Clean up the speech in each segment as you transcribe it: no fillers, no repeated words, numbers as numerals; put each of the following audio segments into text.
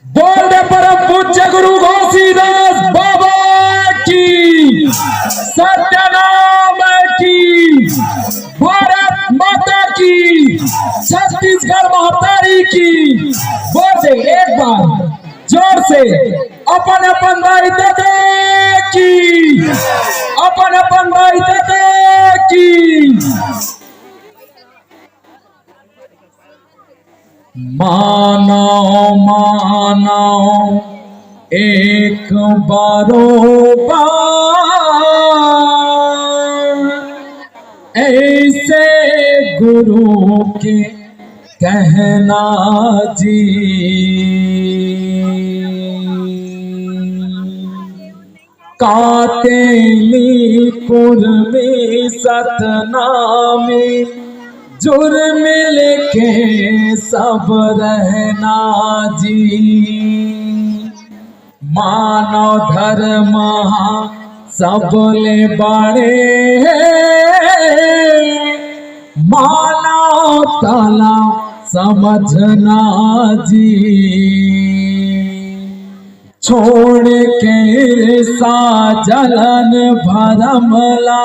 बोल दे परम पूज्य गुरु घोसीदास बाबा की, सत्यनाम की, भारत माता की, छत्तीसगढ़ महातारी की। बोल दे एक बार जोर से, अपन अपन भाई दादा की, अपन अपन भाई दादा की। मानो मानो एक बरोबर, ऐसे गुरु के कहना जी। कातेली कुर्मी सतनामी, जुर्म लेके सब रहना जी। मानव धर्म सबले बड़े, मानव तला समझना जी। छोड़ के सा जलन भरमला,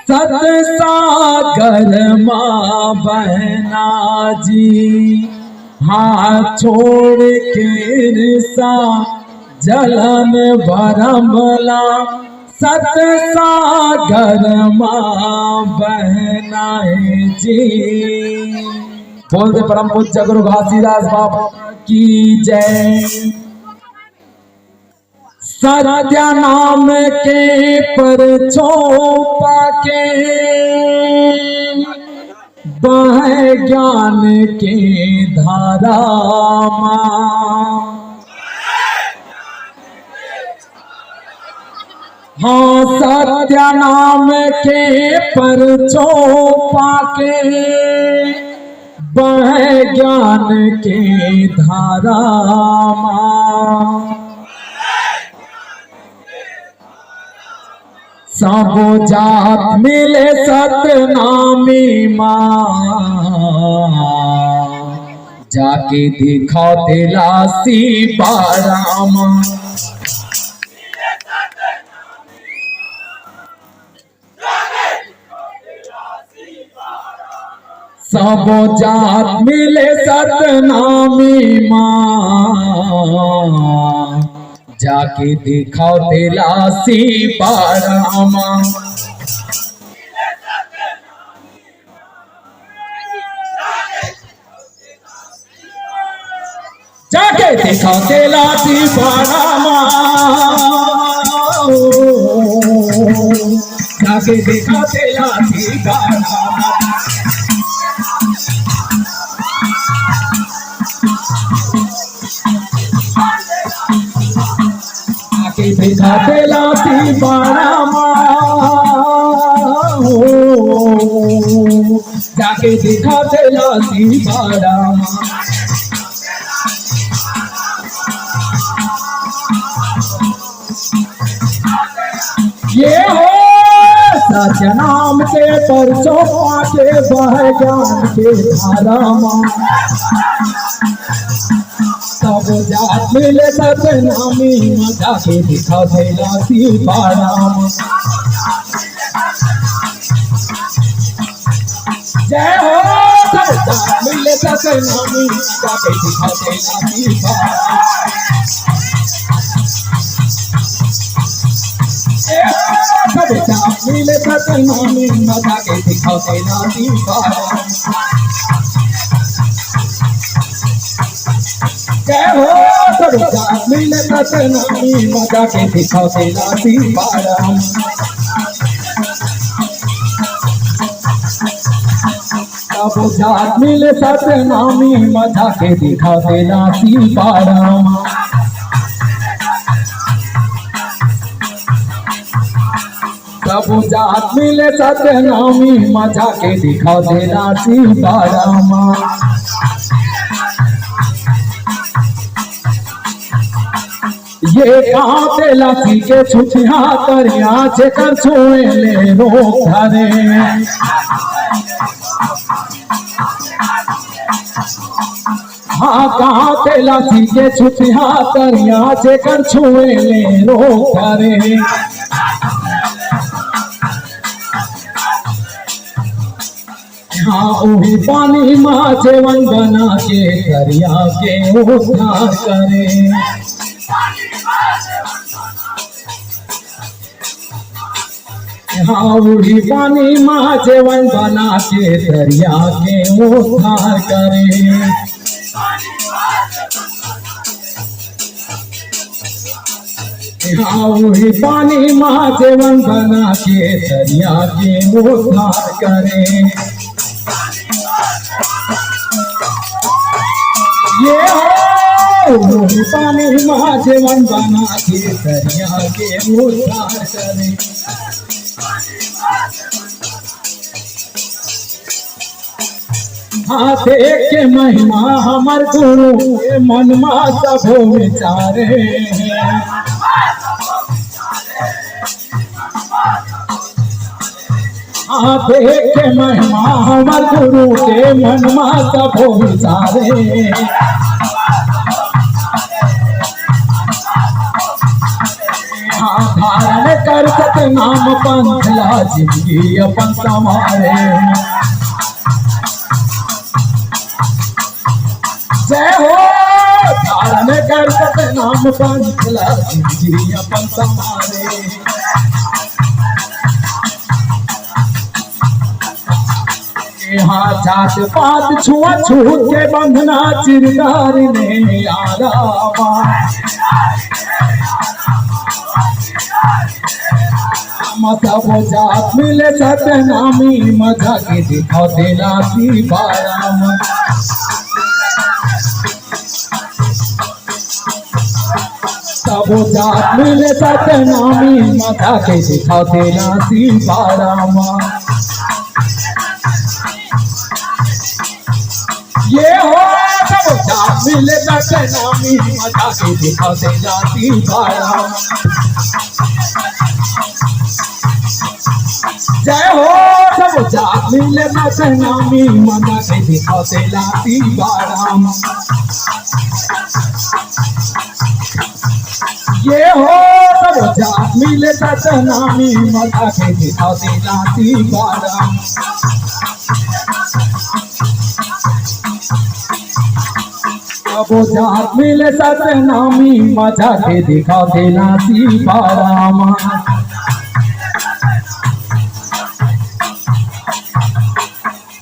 सत सागर माँ बहना जी। हाँ छोड़ के सा जलन भरमला, सत सागर माँ बहना जी। बोल दे परम पूज्य गुरु घासीदास बाबा की जय। सत्य नाम के परचों पाके, बह ज्ञान के धारा माँ। हाँ सत्य नाम के परचों पाके, बह ज्ञान के धारा माँ। सबो जात मिले सतनामी माँ, जाके दिखा दिलासी बारामा। सबो जात मिले सतनामी माँ, जाके दिखाओ दिलासी बारामा। जाके दिखाओ दिलासी बारामा, जाके दिखाओ दिलासी बारामा। दिखाते लाती बारामा, जाके दिखाते लाती बारामा। ये हो सत्य नाम के परचों पाके, बह ज्ञान के धारा माँ। सब जात मिले सतनामी, जाके दिखा दिलासी बारामा। जय हो सब जात मिले सतनामी, जाके दिखा दिलासी बारामा। सब जात मिले सतनामी, जाके दिखा दिलासी बारामा। जय हो सब जात मिले सतनामी, मजा के दिखाओ दिलासी बारामा। सब जात मिले सतनामी, मजा के दिखाओ दिलासी बारामा। सब जात मिले सतनामी, मजा के दिखाओ दिलासी बारामा। ये कहाँ पे लाठी के छुटिया करिया, जेकर छुए ले रोक धरे। हाँ कहाँ तेला सीखे छुटिया तरिया जेकर छुए ले रो करे। हाँ वही पानी माँ जेवन बना के दरिया के उद्धार करे। हाँ वही पानी माँ जेवन बना के दरिया के उद्धार करे। हाँ वही पानी माँ जेवन बना के दरिया के उद्धार करे। ये हो वही पानी माँ जेवन बना के दरिया के उद्धार करे। हाँ देख के महिमा हमर गुरु के मन मा सबो विचारे। हाँ देख के महिमा हमर गुरु के मन मा सबो विचारे। हाँ धारण कर सत नाम पंथला जिंदगी अपन संवारे। जय हो धारण कर सत नाम पंथला जिंदगी अपन संवारे। हाँ जात पात छुआ छूत के बंधना चिरदार ने आरामा। सब जात मिले सतनामी मजा के दिखाओ देला की बाराम। सब जात मिले सतनामी मजा के दिखाओ देला की बाराम। ये हो सब जात मिले सतनामी मजा के दिखाओ देला की बाराम। जय हो सब जात मिले सतनामी मना के दिखाओ देला की बाराम। ये हो सब जात मिले सतनामी मना के दिखाओ देला की बाराम। सब जात मिले सतनामी मजा के दिखाओ देला की बाराम।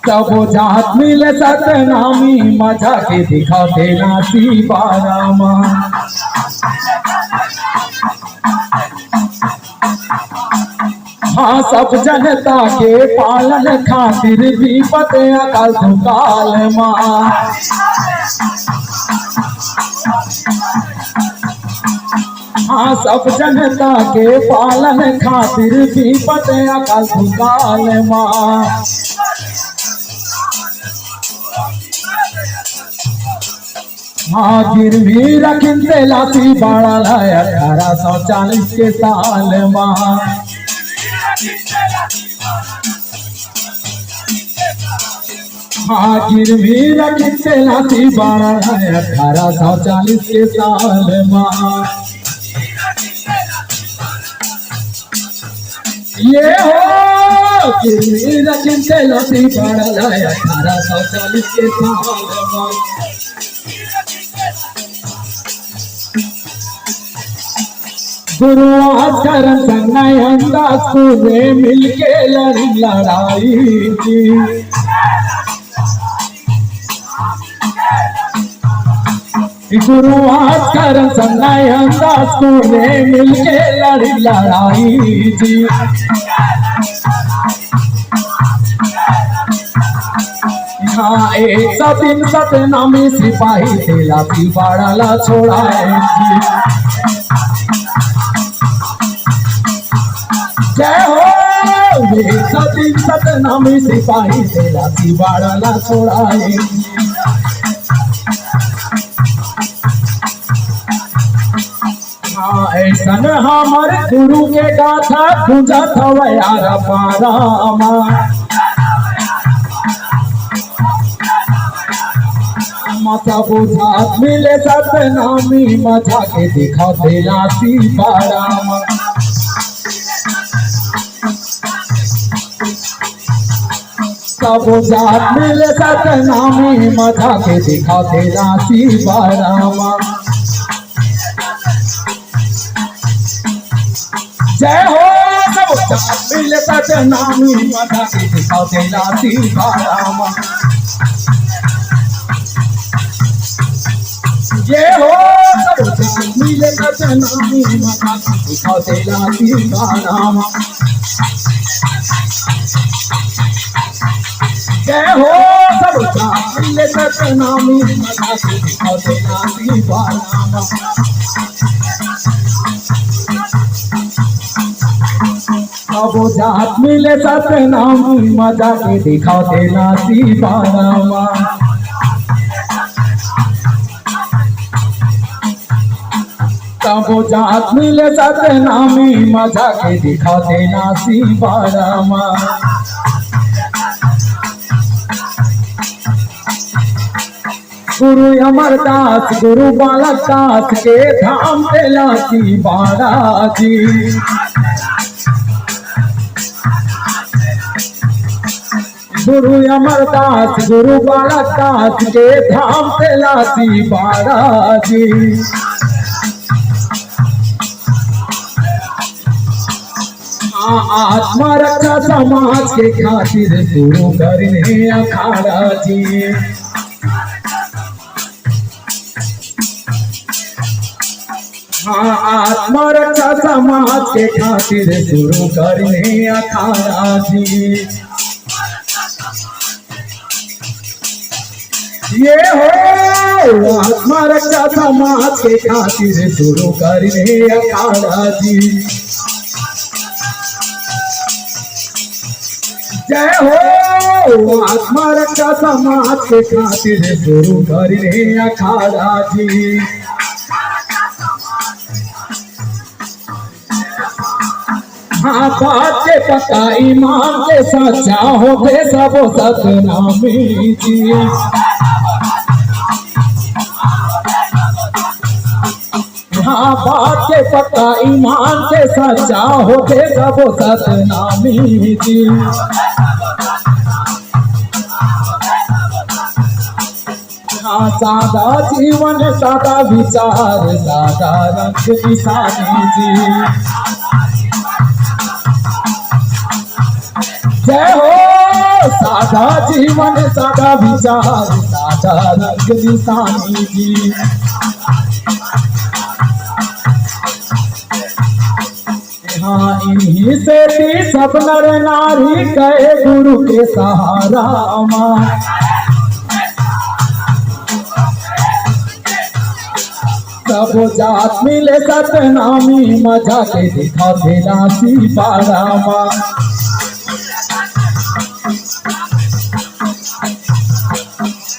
सब जात मिले सतनामी मजा के दिखाओ देला की बाराम। हाँ सब जनता के पालन खातिर भी पते अकाल दुकाल माँ। हाँ सब जनता के पालन खातिर भी पते अकाल दुकाल माँ। हाँ गिरवी रखिन तेलाती बाड़ा लाया 1840 के साल माँ। हाँ गिरवी रखिन तेलाती बाड़ा लाया 1840 के साल माँ। ये हो गिरवी रखिन तेलाती बाड़ा लाया 1840 के साल माँ। गुरुवार करम संगयन दास ने मिलके लड़ी लड़ाई की। गुरुवार करम संगयन दास ने मिलके लड़ी लड़ाई की। हाँ 103 सतनामी सिपाही तेलाती बाड़ा ला छोड़ाए। जय हो 103 सतनामी सिपाही तेलाती बाड़ा ला छोड़ाए। हाँ ऐसा हमारे गुरु के गाथा पूजा था यार पारामा। माता बुझात मिले सतनामी मजा के दिखा देला सीताराम सब जात मिले सतनामी मजा के दिखा देला सीताराम जय हो सब जात मिले सतनामी मजा के दिखा देला सीताराम जय हो सब जात मिले सतनामी मजा के दिखा देला सीताराम जय हो सब जात मिले सतनामी मजा के दिखा देला सीताराम सब जात मिले सतनामी मजा के दिखा देला सीताराम सब जात मिले सतनामी मजा के दिखा देला सीताराम गुरु अमरदास गुरु बालक दास के धाम देला सीताराम जी गुरु अमरदास गुरु बालक दास के धाम देला सीताराम जी आत्मा रक्षा समाज के खातिर गुरु करने अखाड़ा जी हाँ आत्मा रक्षा समाज के खातिर गुरु करने अखाड़ा जी ये हो आत्मा रक्षा समाज के खातिर गुरु करने अखाड़ा जी जय हो आत्मा रक्षा समाज के खातिर गुरु करने अखाड़ा जी हाँ बात के पता ईमान के सच्चा हो गए सब सतनामी जी हाँ बात के पता ईमान के सच्चा हो गए सब सतनामी जी हाँ सादा जीवन सादा विचार सादा रंग निशानी जी जय हो सादा जीवन सादा विचार सादा रंग निशानी जी हाँ इन्हीं से भी सब नर नारी गए गुरु के सहारा सब जात मिले सतनामी मजा के दिखा देला सीताराम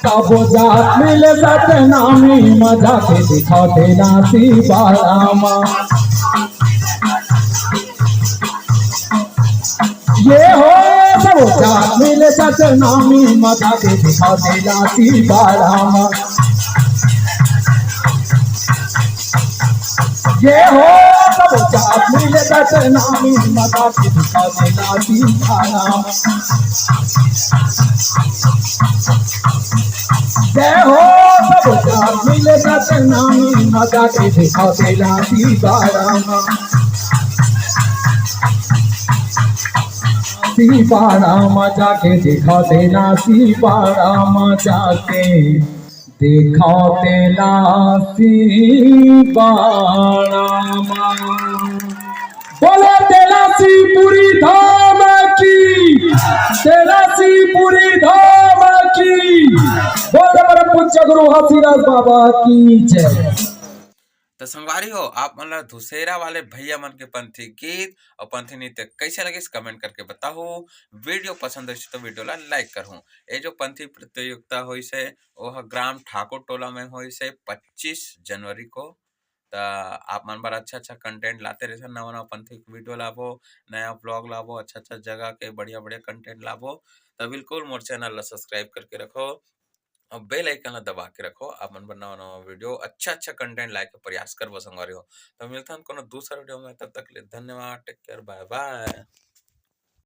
सब जात मिले सतनामी मजा के दिखा देला सीताराम ये हो सब जात मिले सतनामी मजा के दिखा देला सीताराम ये हो सब जात मिले सतनामी मजा के दिखा देला सीताराम जय हो सब जात मिले सतनामी मजा के दिखा देला सीताराम सीताराम जाके दिखा देला सीताराम जाके दिखा देला सीताराम बोले तेलासीपुरी धाम की तेलासीपुरी धाम की बोले परम पूज्य गुरु हसीराज बाबा की जय। तो संगवारी हो आप मतलब धुसेरा वाले भैया मन के पंथी गीत और पंथी नृत्य कैसे लगे कमेंट करके बताओ। वीडियो पसंद है तो वीडियो ला लाइक करहूँ। ये जो पंथी प्रतियोगिता हुई से वह ग्राम ठाकुर टोला में हुई से 25 जनवरी को। तो आप मन बार अच्छा अच्छा कंटेंट लाते रहे नवा नवा पंथी वीडियो लाबो नया ब्लॉग लाबो अच्छा अच्छा जगह के बढ़िया बढ़िया कंटेंट लाबो। तो बिल्कुल मोर चैनल ला सब्सक्राइब करके रखो। और बेल आइकन ला दबा के रखो। अपन बर नवा-नवा वीडियो अच्छा-अच्छा कंटेंट लाए के प्रयास करबो संगवारी हो। तो मिलथन कोनो दूसरा वीडियो में, तब तक के लिए धन्यवाद। Take care, bye bye.